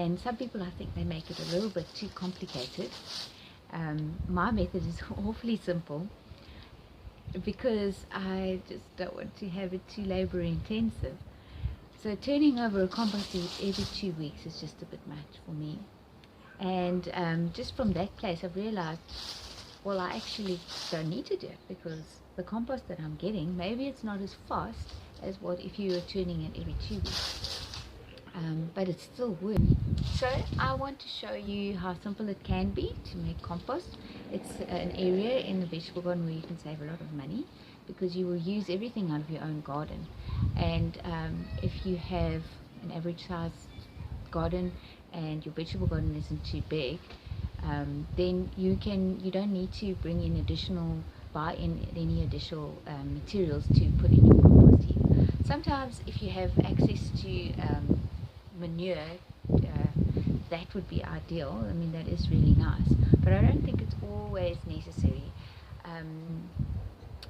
and some people, I think, they make it a little bit too complicated. My method is awfully simple because I just don't want to have it too labor intensive. So turning over a compost heap every 2 weeks is just a bit much for me. And just from that place, I've realized, well, I actually don't need to do it, because the compost that I'm getting, maybe it's not as fast as what if you were turning it every 2 weeks, but it's still work. So I want to show you how simple it can be to make compost. It's an area in the vegetable garden where you can save a lot of money, because you will use everything out of your own garden. And if you have an average size garden and your vegetable garden isn't too big, then you don't need to buy in any additional materials to put in your compost heap. Sometimes if you have access to manure, that would be ideal. I mean, that is really nice, but I don't think it's always necessary.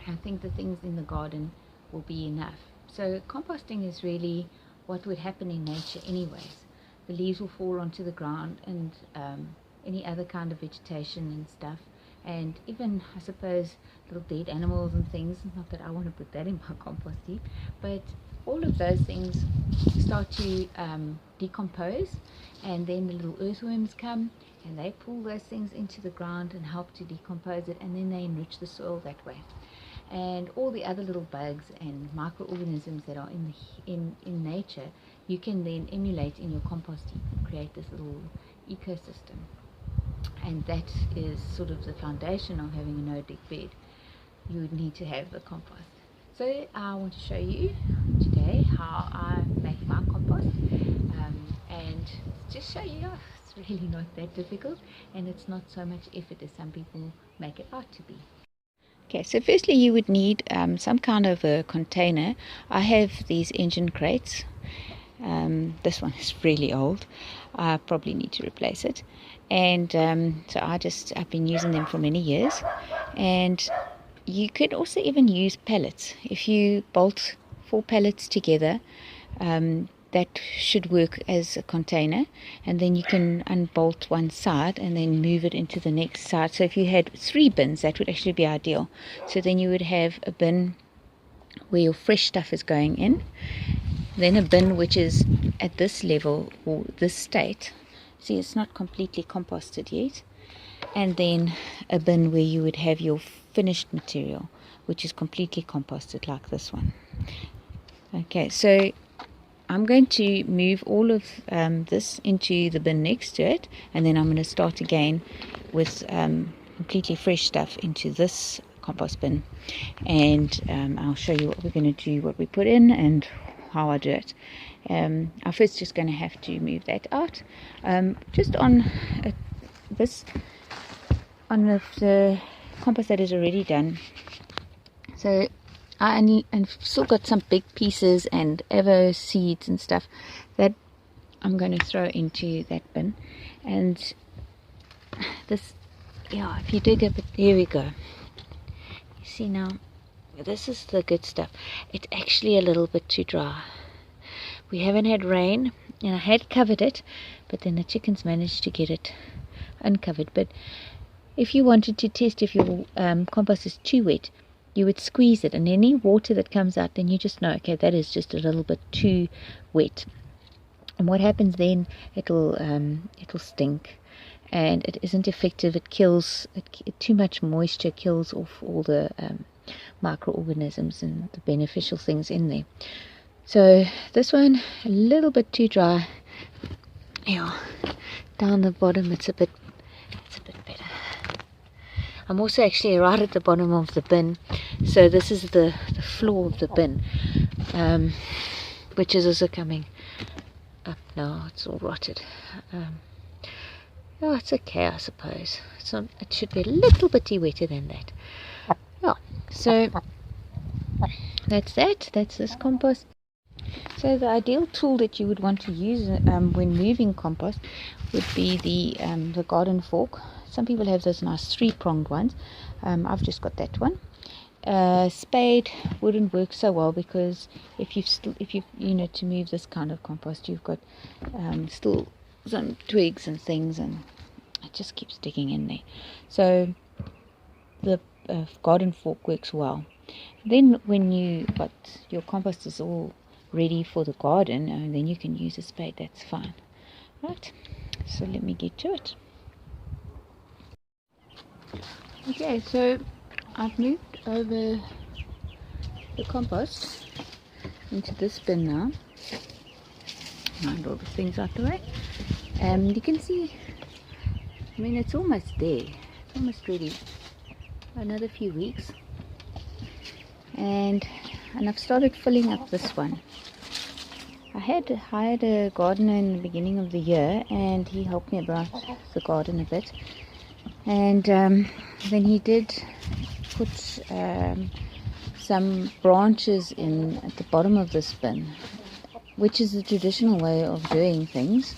I think the things in the garden will be enough. So composting is really what would happen in nature anyways. The leaves will fall onto the ground, and any other kind of vegetation and stuff, and even, I suppose, little dead animals and things. Not that I want to put that in my compost heap, but all of those things start to decompose, and then the little earthworms come and they pull those things into the ground and help to decompose it, and then they enrich the soil that way. And all the other little bugs and microorganisms that are in nature, you can then emulate in your compost heap and create this little ecosystem. And that is sort of the foundation of having a no-dig bed. You would need to have the compost. So I want to show you today how I make my compost, and just show you it's really not that difficult, and it's not so much effort as some people make it out to be. Okay, so firstly you would need some kind of a container. I have these engine crates. This one is really old. I probably need to replace it. And so I've been using them for many years. And you could also even use pallets. If you bolt 4 pallets together, that should work as a container, and then you can unbolt one side and then move it into the next side. So if you had 3 bins, that would actually be ideal. So then you would have a bin where your fresh stuff is going in, then a bin which is at this level or this state. See, it's not completely composted yet. And then a bin where you would have your finished material, which is completely composted, like this one. Okay, so I'm going to move all of this into the bin next to it, and then I'm going to start again with completely fresh stuff into this compost bin, and I'll show you what we're going to do, what we put in, and how I do it. I'm first just going to have to move that out, just on the compost that is already done. So I've still got some big pieces and avo seeds and stuff that I'm going to throw into that bin. And this, yeah, if you dig a bit, there we go. You see now, this is the good stuff. It's actually a little bit too dry. We haven't had rain, and I had covered it, but then the chickens managed to get it uncovered. But if you wanted to test if your compost is too wet, you would squeeze it, and any water that comes out, then you just know, okay, that is just a little bit too wet. And what happens then, it'll stink, and it isn't effective. It kills too much moisture kills off all the microorganisms and the beneficial things in there. So this one, a little bit too dry. Yeah, down the bottom it's a bit better. I'm also actually right at the bottom of the bin, so this is the floor of the bin, which is also coming up now. It's all rotted. Oh, it's okay, I suppose. It should be a little bit wetter than that. Yeah, so that's that. That's this compost. So the ideal tool that you would want to use when moving compost would be the garden fork. Some people have those nice 3-pronged ones. I've just got that one. Spade wouldn't work so well, because if you to move this kind of compost, you've got still some twigs and things, and it just keeps digging in there. So the garden fork works well. Then when you got your compost is all ready for the garden, and then you can use a spade. That's fine. Right, so let me get to it. Okay, so I've moved over the compost into this bin now. Find all the things out the way. You can see, I mean, it's almost there. It's almost ready. Another few weeks. And I've started filling up this one. I had hired a gardener in the beginning of the year, and he helped me about the garden a bit. And then he did put some branches in at the bottom of this bin, which is the traditional way of doing things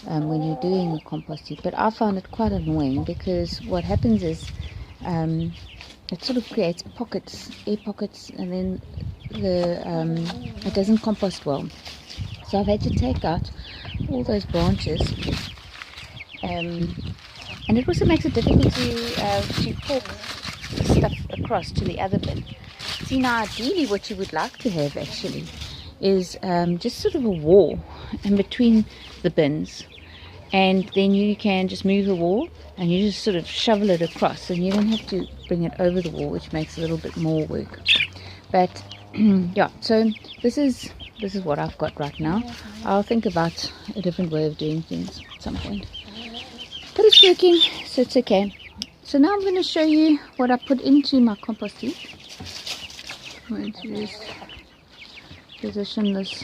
when you're doing a compost heap. But I found it quite annoying, because what happens is it sort of creates pockets, air pockets, and then it doesn't compost well. So I've had to take out all those branches, and it also makes it difficult to fork stuff across to the other bin. See, now ideally what you would like to have actually is just sort of a wall in between the bins, and then you can just move the wall and you just sort of shovel it across, and you don't have to bring it over the wall, which makes a little bit more work. But yeah, so this is what I've got right now. I'll think about a different way of doing things at some point, but it's working, so it's okay. So now I'm going to show you what I put into my compost heap. I'm going to just position this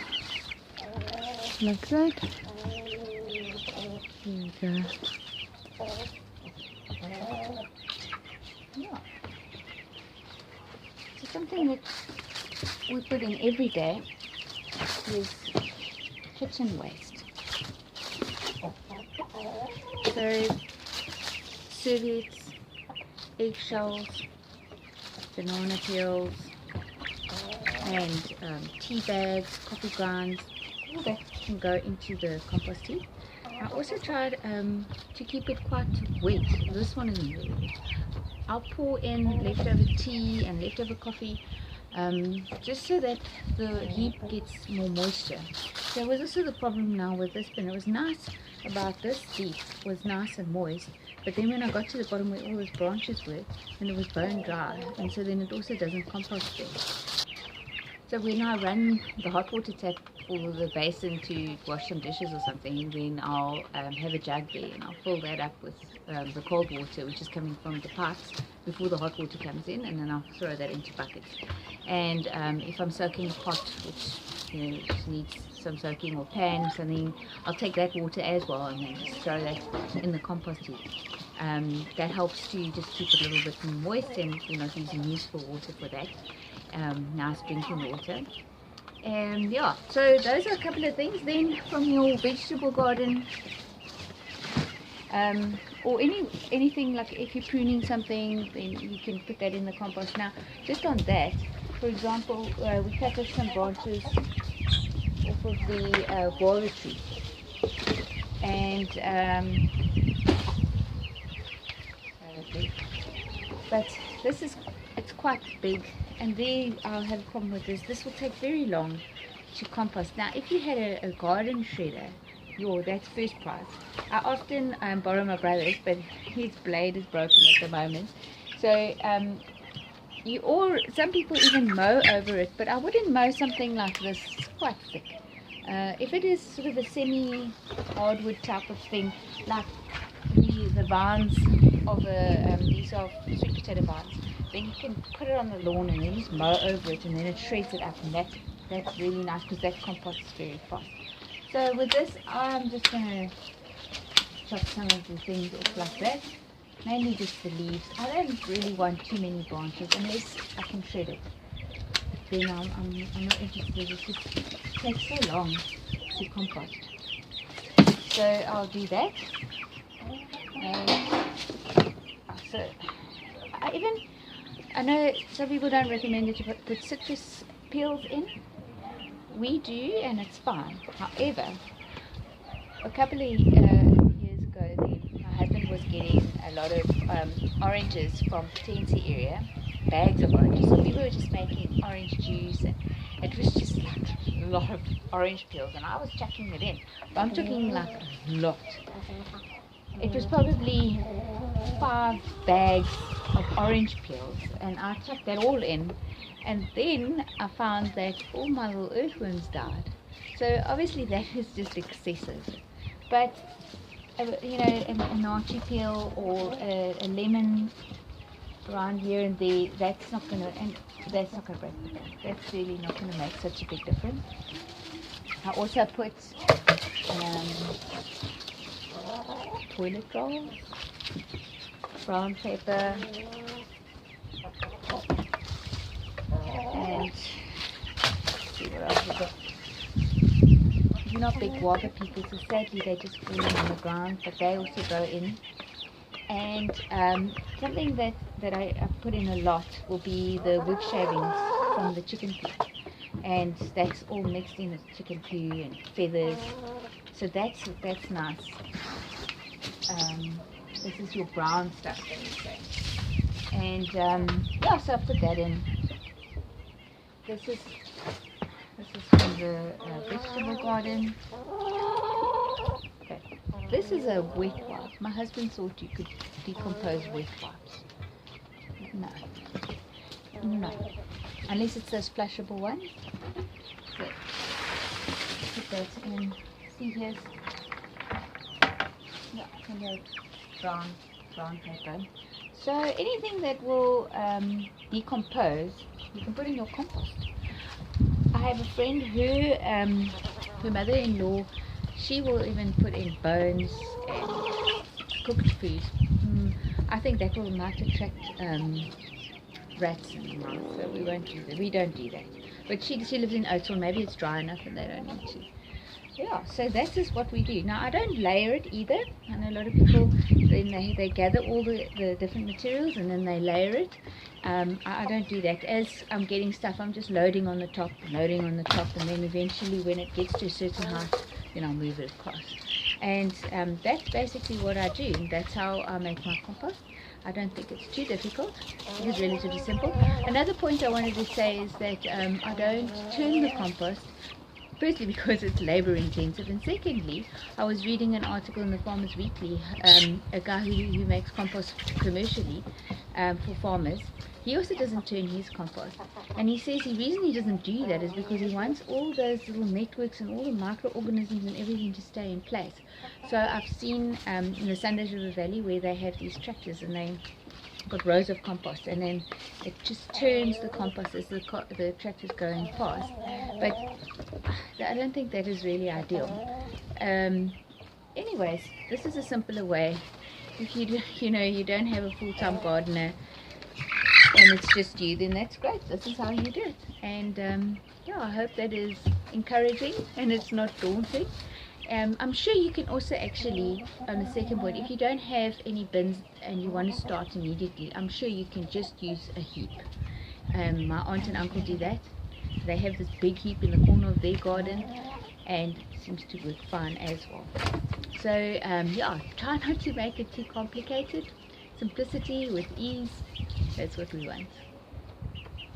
like that. There we go. Yeah. So something that we put in every day is kitchen waste. So serviettes, eggshells, banana peels, and tea bags, coffee grounds, all that can go into the compost heap. I also tried to keep it quite wet. This one isn't really wet. I'll pour in leftover tea and leftover coffee, just so that the heap gets more moisture. There was also the problem now with this bin. It was nice about this heap, was nice and moist, but then when I got to the bottom where all those branches were, then it was bone dry, and so then it also doesn't compost there. So when I run the hot water tap for the basin to wash some dishes or something, then I'll have a jug there, and I'll fill that up with the cold water, which is coming from the pipes before the hot water comes in, and then I'll throw that into buckets. And if I'm soaking a pot, which just needs some soaking, or pan or something, I'll take that water as well and then just throw that in the compost heap. That helps to just keep it a little bit moist, and using useful water for that. Nice drinking water. And yeah, so those are a couple of things. Then from your vegetable garden, or anything, like if you're pruning something, then you can put that in the compost. Now just on that, for example, we cut off some branches off of the guava tree, and but it's quite big, and there I'll have a problem with this. This will take very long to compost. Now if you had a garden shredder, that's first prize. I often borrow my brother's, but his blade is broken at the moment. So some people even mow over it, but I wouldn't mow something like this. It's quite thick. If it is sort of a semi-hardwood type of thing, like the vines of these are sweet potato vines, then you can put it on the lawn and then just mow over it, and then it shreds it up, and that's really nice, because that composts very fast. So with this, I'm just going to chop some of the things off like that, mainly just the leaves. I don't really want too many branches unless I can shred it. Then I'm not interested. It just takes so long to compost. So I'll do that. And so I know some people don't recommend that you put citrus peels in. We do, and it's fine. However, a couple of years ago, my husband was getting a lot of oranges from Potensi area, bags of oranges. So we were just making orange juice, and it was just like a lot of orange peels, and I was chucking it in. But I'm talking like a lot. It was probably 5 bags of orange peels, and I chucked that all in, and then I found that all my little earthworms died. So obviously that is just excessive. But you know, a nachi peel or a lemon around here and there, that's not gonna, and that's not gonna break the bank. That's really not gonna make such a big difference. I also put toilet roll, brown paper, and see what else we got. These are not big water people, so sadly they just fall in on the ground, but they also go in. And something that I put in a lot will be the wood shavings from the chicken coop, and that's all mixed in with chicken poo and feathers, so that's nice. This is your brown stuff that we say. And yeah, so I put that in. This is from the vegetable garden. Okay, this is a wet wipe. My husband thought you could decompose wet wipes. No, unless it's those flushable ones. So, put that in. See, here's brown paper. So anything that will decompose, you can put in your compost. I have a friend who, her mother-in-law, she will even put in bones and cooked food. I think that might attract rats and mice, so we won't do that. We don't do that. But she lives in Oatsville. Maybe it's dry enough and they don't need to. Yeah, so that is what we do. Now I don't layer it either. I know a lot of people, then they gather all the different materials and then they layer it. I don't do that. As I'm getting stuff, I'm just loading on the top, and then eventually when it gets to a certain height, then I'll move it across. And that's basically what I do. That's how I make my compost. I don't think it's too difficult. It is relatively simple. Another point I wanted to say is that I don't turn the compost. Firstly, because it's labor intensive, and secondly, I was reading an article in the Farmers Weekly, a guy who makes compost commercially for farmers. He also doesn't turn his compost, and he says the reason he doesn't do that is because he wants all those little networks and all the microorganisms and everything to stay in place. So I've seen in the Sundays River Valley where they have these tractors and they got rows of compost, and then it just turns the compost as the tractor's going past. But I don't think that is really ideal. Anyways, this is a simpler way. If you don't have a full-time gardener and it's just you, then that's great. This is how you do it. And yeah, I hope that is encouraging and it's not daunting. I'm sure you can also actually, on the second point, if you don't have any bins and you want to start immediately, I'm sure you can just use a heap. My aunt and uncle do that. They have this big heap in the corner of their garden, and it seems to work fine as well. So yeah, try not to make it too complicated. Simplicity with ease, that's what we want.